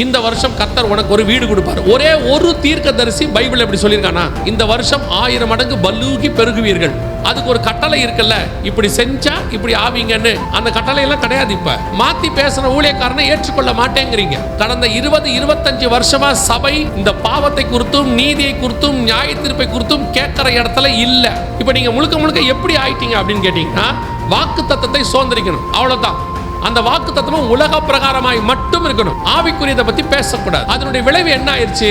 இந்த வருஷம் கர்த்தர் உனக்கு ஒரு வீடு கொடுப்பார். ஒரே ஒரு தீர்க்கதரிசி பைபிள் எப்படி சொல்லியிருக்கானா, இந்த வருஷம் 1000 மடங்கு பல்லூகி பெருகுவீர்கள். அதுக்கு ஒரு கட்டளை இருக்குல்ல, இப்படி செஞ்சா இப்படி ஆவீங்கன்னு. அந்த கட்டளை எல்லாம் கிடையாது. இப்ப மாத்தி பேசுற ஊழியக்காரனை ஏற்றுக்கொள்ள மாட்டேங்கிறீங்க. கடந்த 20-25 வருஷமா சபை இந்த பாவத்தை குறித்தும் நீதியை குறித்தும் நியாய தீர்ப்பை குறித்தும் கேட்கிற இடத்துல இல்ல. இப்ப நீங்க முழுக்க முழுக்க எப்படி ஆயிட்டீங்க அப்படின்னு கேட்டீங்கன்னா, வாக்கு தத்தத்தை சுதந்திரிக்கணும், அவ்வளவுதான். அந்த வாக்கு தத்துவம் உலக பிரகாரமாய் மட்டும் இருக்கணும், ஆவிக்குரியதை பத்தி பேசக்கூடாது. அதனுடைய விளைவு என்ன ஆயிடுச்சு?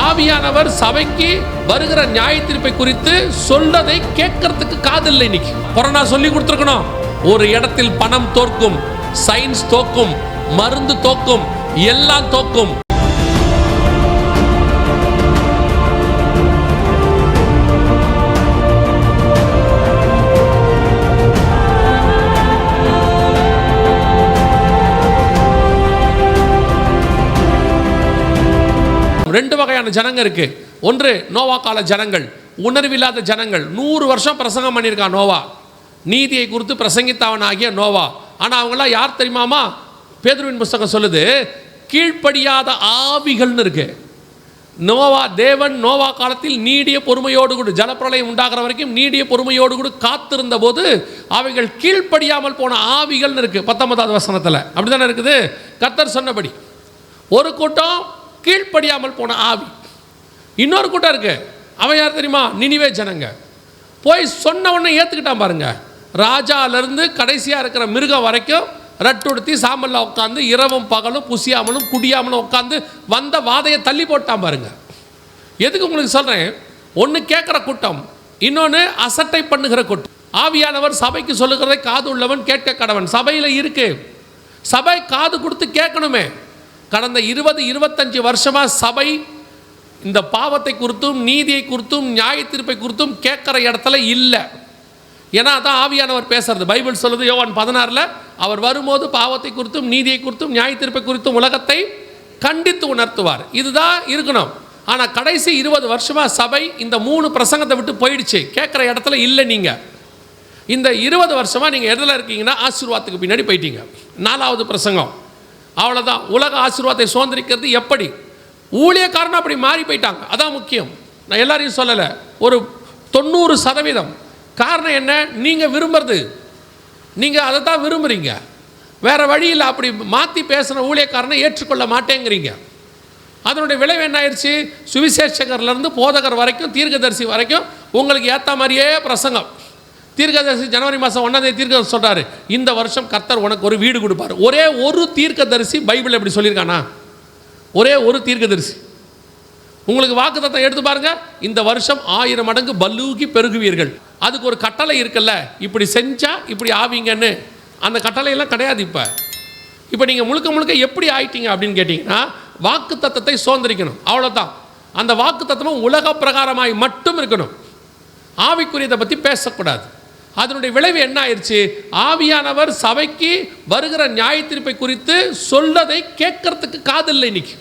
ஆவியானவர் சபைக்கு வருகிற நியாய தீர்ப்பை குறித்து சொல்றதை கேட்கறதுக்கு காதில்லை. இன்னைக்கு கொரோனா சொல்லி கொடுத்துருக்கணும், ஒரு இடத்தில் பணம் தோற்கும், சயின்ஸ் தோக்கும், மருந்து தோக்கும், எல்லாம் தோக்கும். ரெண்டு வகையான ஜனங்க இருக்கு. ஒன்று நோவா கால ஜனங்கள், உணர்வில்லாத ஜனங்கள். 100 வருஷம் பிரசங்கம் பண்ணியிருக்கான் நோவா, நீதியை குறித்து பிரசங்கித்தவன் ஆகிய நோவா. ஆனால் அவங்களாம் யார் தெரியுமாமா? பேதுருவின் புஸ்தகம் சொல்லுது, கீழ்ப்படியாத ஆவிகள்னு இருக்கு. நோவா தேவன் நோவா காலத்தில் நீடிய பொறுமையோடு கூட, ஜலப்பிரளயம் உண்டாகிற வரைக்கும் நீடிய பொறுமையோடு கூட காத்திருந்த போது அவைகள் கீழ்ப்படியாமல் போன ஆவிகள்னு இருக்கு 19வது வசனத்தில். அப்படிதானே இருக்குது. கர்த்தர் சொன்னபடி ஒரு கூட்டம் கீழ்ப்படியாமல் போன ஆவி, இன்னொரு கூட்டம் இருக்கு. அவன் யார் தெரியுமா? நினிவே ஜனங்க. போய் சொன்ன உடனே ஏற்றுக்கிட்டான் பாருங்க. ராஜாவிலிருந்து கடைசியாக இருக்கிற மிருகம் வரைக்கும் ரட்டுடுத்தி சாம்பலில் உட்காந்து இரவும் பகலும் புசியாமலும் குடியாமலும் உட்காந்து வந்த வாதையை தள்ளி போட்டான் பாருங்க. எதுக்கு உங்களுக்கு சொல்கிறேன்? ஒன்று கேட்குற கூட்டம், இன்னொன்று அசட்டை பண்ணுகிற கூட்டம். ஆவியானவர் சபைக்கு சொல்லுகிறதை காது உள்ளவன் கேட்க கடவன். சபையில் இருக்கு, சபை காது கொடுத்து கேட்கணுமே. கடந்த 20-25 வருஷமா சபை இந்த பாவத்தை குறித்தும் நீதியை குறித்தும் நியாய தீர்ப்பை குறித்தும் கேட்கிற இடத்துல இல்லை. ஏன்னா அதான் ஆவியானவர் பேசுறது. பைபிள் சொல்லுது யோவான் 16 அவர் வரும்போது பாவத்தை குறித்தும் நீதியை குறித்தும் நியாய தீர்ப்பை குறித்தும் உலகத்தை கண்டித்து உணர்த்துவார். இதுதான் இருக்கணும். ஆனால் கடைசி 20 வருஷமா சபை இந்த 3 பிரசங்கத்தை விட்டு போயிடுச்சு, கேட்குற இடத்துல இல்லை. நீங்கள் இந்த 20 வருஷமா நீங்கள் எதில் இருக்கீங்கன்னா ஆசீர்வாதத்துக்கு பின்னாடி போயிட்டீங்க. 4வது பிரசங்கம் அவ்வளோதான். உலக ஆசீர்வாதத்தை சுதந்திரிக்கிறது எப்படி? ஊழியக்காரன் அப்படி மாறி போயிட்டாங்க. அதான் முக்கியம். நான் எல்லாரையும் சொல்லலை, ஒரு 90%. காரணம் என்ன? நீங்கள் விரும்புறது, நீங்கள் அதை தான் விரும்புகிறீங்க, வேறு வழியில். அப்படி மாற்றி பேசுகிற ஊழியக்காரனை ஏற்றுக்கொள்ள மாட்டேங்கிறீங்க. அதனுடைய விளைவு என்ன ஆயிடுச்சு? சுவிசேஷகர்லேருந்து போதகர் வரைக்கும் தீர்க்கதரிசி வரைக்கும் உங்களுக்கு ஏற்ற மாதிரியே பிரசங்கம். தீர்க்கதரிசி ஜனவரி மாதம் 1 தீர்க்கதரிசி சொல்கிறாரு, இந்த வருஷம் கர்த்தர் உனக்கு ஒரு வீடு கொடுப்பார். ஒரே ஒரு தீர்க்கதரிசி பைபிள் எப்படி சொல்லியிருக்கானா? ஒரே ஒரு தீர்க்கதரிசி. உங்களுக்கு வாக்குத்தத்தம் எடுத்து பாருங்க, இந்த வருஷம் 1000 மடங்கு பல்லூகி பெருகுவீர்கள். அதுக்கு ஒரு கட்டளை இருக்குல்ல, இப்படி செஞ்சா இப்படி ஆவீங்கன்னு. அந்த கட்டளையெல்லாம் கிடையாது. இப்போ நீங்கள் முழுக்க முழுக்க எப்படி ஆயிட்டீங்க அப்படின்னு கேட்டிங்கன்னா, வாக்குத்தத்தத்தை சுதந்திரிக்கணும், அவ்வளோதான். அந்த வாக்குத்தத்தமும் உலக பிரகாரமாய் மட்டும் இருக்கணும், ஆவிக்குரியதை பற்றி பேசக்கூடாது. அதனுடைய விளைவு என்ன ஆயிடுச்சு? ஆவியானவர் சபைக்கு வருகிற நியாய தீர்ப்பை குறித்து சொல்றதை கேட்கறதுக்கு காதில்லை. இன்னைக்கு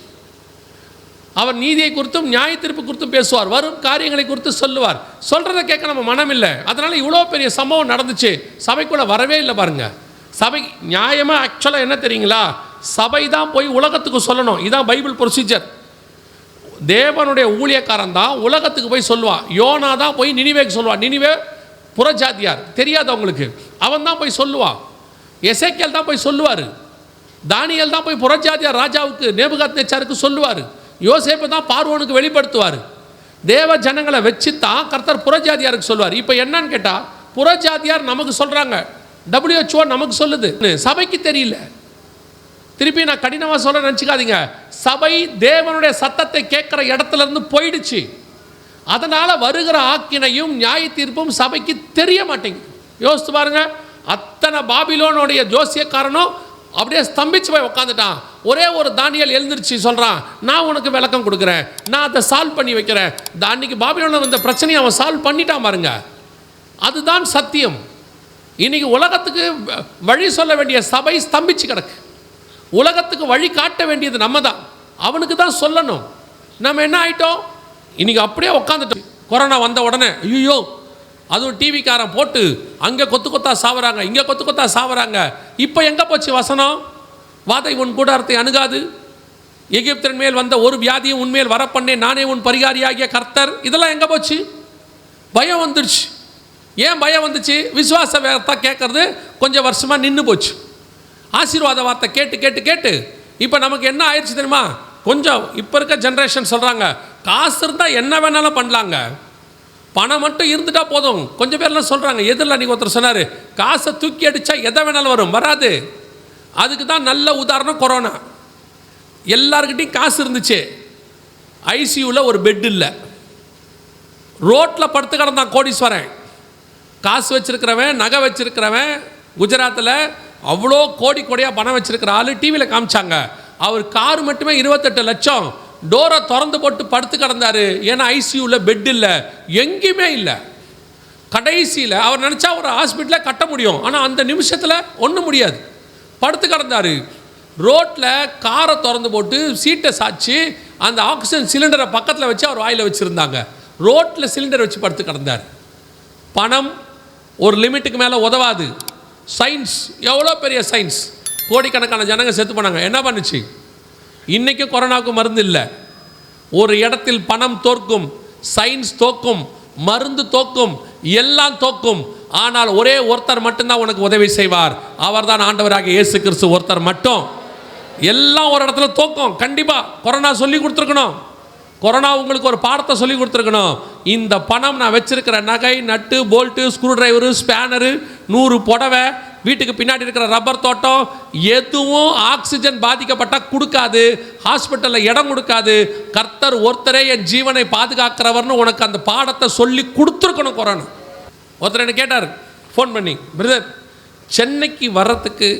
அவர் நீதியை குறித்தும் நியாய தீர்ப்பு குறித்தும் பேசுவார், வரும் காரியங்களை குறித்து சொல்லுவார். சொல்றதை கேட்க நம்ம மனம் இல்லை. அதனால இவ்வளோ பெரிய சம்பவம் நடந்துச்சு, சபைக்குள்ள வரவே இல்லை பாருங்க. சபை நியாயமாக ஆக்சுவலாக என்ன தெரியுங்களா? சபை தான் போய் உலகத்துக்கு சொல்லணும். இதுதான் பைபிள் ப்ரொசீஜர். தேவனுடைய ஊழியக்காரன் தான் உலகத்துக்கு போய் சொல்லுவான். யோனா தான் போய் நினிவேக்கு சொல்லுவான். நினிவே புறஜாதியார், தெரியாது அவங்களுக்கு, அவன் தான் போய் சொல்லுவான். எசேக்கியேல் தான் போய் சொல்லுவார். தானியேல் தான் போய் புறஜாதியார் ராஜாவுக்கு நேபுகாத்நேச்சாருக்கு சொல்லுவார். யோசேப்பு தான் பார்வோனுக்கு வெளிப்படுத்துவார். தேவ ஜனங்களை வச்சு தான் கர்த்தர் புறஜாதியாருக்கு சொல்லுவார். இப்போ என்னன்னு கேட்டால், புறஜாதியார் நமக்கு சொல்கிறாங்க, WHO நமக்கு சொல்லுது, சபைக்கு தெரியல. திருப்பி நான் கடினமாக சொல்ல நினச்சிக்காதீங்க. சபை தேவனுடைய சத்தத்தை கேட்குற இடத்துல இருந்து போயிடுச்சு. அதனால் வருகிற ஆக்கினையும் நியாய தீர்ப்பும் சபைக்கு தெரிய மாட்டேங்குது. யோசித்து பாருங்க, அத்தனை பாபிலோனுடைய ஜோசியக்காரனும் அப்படியே ஸ்தம்பிச்சு போய் உட்காந்துட்டான். ஒரே ஒரு தானியேல் எழுந்திருச்சு சொல்கிறான், நான் உனக்கு விளக்கம் கொடுக்குறேன், நான் அதை சால்வ் பண்ணி வைக்கிறேன். அன்னைக்கு பாபிலோனில் வந்த பிரச்சனையை அவன் சால்வ் பண்ணிட்டான் பாருங்க. அதுதான் சத்தியம். இன்னைக்கு உலகத்துக்கு வழி சொல்ல வேண்டிய சபை ஸ்தம்பிச்சு கிடக்கு. உலகத்துக்கு வழி காட்ட வேண்டியது நம்ம தான், அவனுக்கு தான் சொல்லணும். நம்ம என்ன ஆயிட்டோம்? இன்னைக்கு அப்படியே உட்காந்துட்டோம். கொரோனா வந்த உடனே ஐயோ, அதுவும் டிவிக்காரன் போட்டு அங்கே கொத்து கொத்தா சாவுறாங்க, இங்கே கொத்து கொத்தா சாவுறாங்க. இப்போ எங்கே போச்சு வசனம்? வாதை உன் கூடாரத்தை அணுகாது, எகிப்தின் மேல் வந்த ஒரு வியாதியும் உன்மேல் வரப்பண்ணேன், நானே உன் பரிகாரியாகிய கர்த்தர். இதெல்லாம் எங்கே போச்சு? பயம் வந்துடுச்சு. ஏன் பயம் வந்துச்சு? விசுவாச வார்த்தை கேட்கறது கொஞ்சம் வருஷமாக நின்று போச்சு. ஆசீர்வாத வார்த்தை கேட்டு கேட்டு கேட்டு இப்போ நமக்கு என்ன ஆயிடுச்சு தெரியுமா? கொஞ்சம் இப்போ இருக்க ஜென்ரேஷன் சொல்கிறாங்க, காசு இருந்தால் என்ன வேணாலும் பண்ணலாங்க, பணம் மட்டும் இருந்துட்டா போதும். கொஞ்சம் பேர்லாம் சொல்கிறாங்க, எதிரில் நீங்கள் ஒருத்தர் சொன்னார், காசை தூக்கி அடித்தா எதை வேணாலும் வரும், வராது. அதுக்கு தான் நல்ல உதாரணம் கொரோனா. எல்லாருக்கிட்டையும் காசு இருந்துச்சு, ஐசியூவில் ஒரு பெட் இல்லை, ரோட்டில் படுத்து கிடந்தான் கோடீஸ்வரன். காசு வச்சுருக்கிறவன், நகை வச்சுருக்கிறவன், குஜராத்தில் அவ்வளோ கோடி கோடியாக பணம் வச்சுருக்கிற ஆள் டிவியில் காமிச்சாங்க. அவர் கார் மட்டுமே 28 லட்சம், டோரை திறந்து போட்டு படுத்து கிடந்தார். ஏன்னா ஐசியூவில் பெட் இல்லை, எங்கேயுமே இல்லை. கடைசியில் அவர் நினச்சா ஒரு ஹாஸ்பிட்டலில் கட்ட முடியும், ஆனால் அந்த நிமிஷத்தில் ஒன்றும் முடியாது. படுத்து கிடந்தார். ரோட்டில் காரை திறந்து போட்டு சீட்டை சாய்ச்சி அந்த ஆக்சிஜன் சிலிண்டரை பக்கத்தில் வச்சு அவர் வாயில் வச்சுருந்தாங்க. ரோட்டில் சிலிண்டர் வச்சு படுத்து கிடந்தார். பணம் ஒரு லிமிட்டுக்கு மேலே உதவாது. சயின்ஸ் எவ்வளோ பெரிய சயின்ஸ், கோடிக்கணக்கான ஜனங்க செத்து போனாங்க. என்ன பண்ணுச்சு? இன்றைக்கி கொரோனாவுக்கு மருந்து இல்லை. ஒரு இடத்தில் பணம் தோற்கும், சயின்ஸ் தோக்கும், மருந்து தோக்கும், எல்லாம் தோக்கும். ஆனால் ஒரே ஒருத்தர் மட்டும்தான் உனக்கு உதவி செய்வார். அவர் தான் ஆண்டவராகிய இயேசு கிறிஸ்து ஒருத்தர் மட்டும். எல்லாம் ஒரு இடத்துல தோக்கும். கண்டிப்பாக கொரோனா சொல்லி கொடுத்துருக்கணும். கொரோனா உங்களுக்கு ஒரு பாடத்தை சொல்லி கொடுத்துருக்கணும். இந்த பணம், நான் வச்சிருக்கிற நகை, நட்டு, போல்ட்டு, ஸ்க்ரூ டிரைவரு, ஸ்பேனரு, 100 புடவை, வீட்டுக்கு பின்னாடி இருக்கிற ரப்பர் தோட்டம், எதுவும் ஆக்சிஜன் பாதிக்கப்பட்டால் கொடுக்காது, ஹாஸ்பிட்டலில் இடம் கொடுக்காது. கர்த்தர் ஒருத்தரே என் ஜீவனை பாதுகாக்கிறவர்னு உனக்கு அந்த பாடத்தை சொல்லி கொடுத்துருக்கணும். கொரோனா ஒருத்தர் என்ன கேட்டார் ஃபோன் பண்ணி, பிரதர் சென்னைக்கு வர்றதுக்கு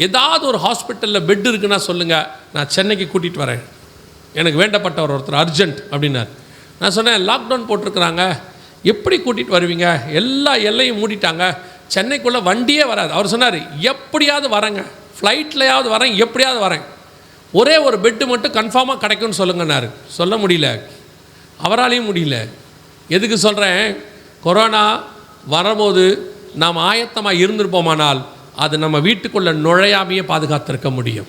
ஏதாவது ஒரு ஹாஸ்பிட்டலில் பெட் இருக்குன்னா சொல்லுங்கள், நான் சென்னைக்கு கூட்டிகிட்டு வரேன், எனக்கு வேண்டப்பட்டவர் ஒருத்தர் அர்ஜென்ட் அப்படின்னார். நான் சொன்னேன், லாக்டவுன் போட்டிருக்கிறாங்க, எப்படி கூட்டிகிட்டு வருவீங்க, எல்லா எல்லையும் மூடிட்டாங்க, சென்னைக்குள்ளே வண்டியே வராது. அவர் சொன்னார், எப்படியாவது வரேங்க, ஃப்ளைட்லையாவது வரேன், எப்படியாவது வரேன், ஒரே ஒரு பெட்டு மட்டும் கன்ஃபார்மாக கிடைக்கும்னு சொல்லுங்கன்னாரு. சொல்ல முடியல, அவராலையும் முடியல. எதுக்கு சொல்கிறேன்? கொரோனா வரும்போது நாம் ஆயத்தமாக இருந்திருப்போமானால் அது நம்ம வீட்டுக்குள்ளே நுழையாமையே பாதுகாத்திருக்க முடியும்.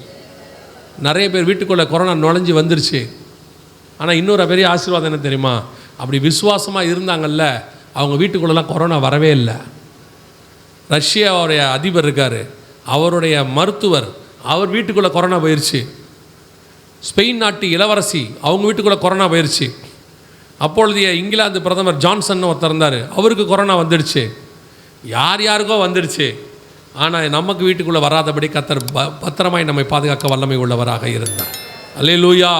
நிறைய பேர் வீட்டுக்குள்ளே கொரோனா நுழைஞ்சி வந்துருச்சு. ஆனால் இன்னொரு பெரிய ஆசீர்வாதம் என்ன தெரியுமா? அப்படி விசுவாசமாக இருந்தாங்கல்ல, அவங்க வீட்டுக்குள்ளெல்லாம் கொரோனா வரவே இல்லை. ரஷ்யாவுடைய அதிபர் இருக்கார், அவருடைய மருத்துவர், அவர் வீட்டுக்குள்ளே கொரோனா போயிடுச்சு. ஸ்பெயின் நாட்டு இளவரசி, அவங்க வீட்டுக்குள்ளே கொரோனா போயிடுச்சு. அப்பொழுதைய இங்கிலாந்து பிரதமர் ஜான்சன் ஒருத்தர் இருந்தார், அவருக்கு கொரோனா வந்துடுச்சு. யார் யாருக்கோ வந்துடுச்சு. ஆனால் நமக்கு வீட்டுக்குள்ளே வராதபடி கர்த்தர் பத்திரமாய் நம்மை பாதுகாக்க வல்லமை உள்ளவராக இருந்தார். அல்லேலூயா.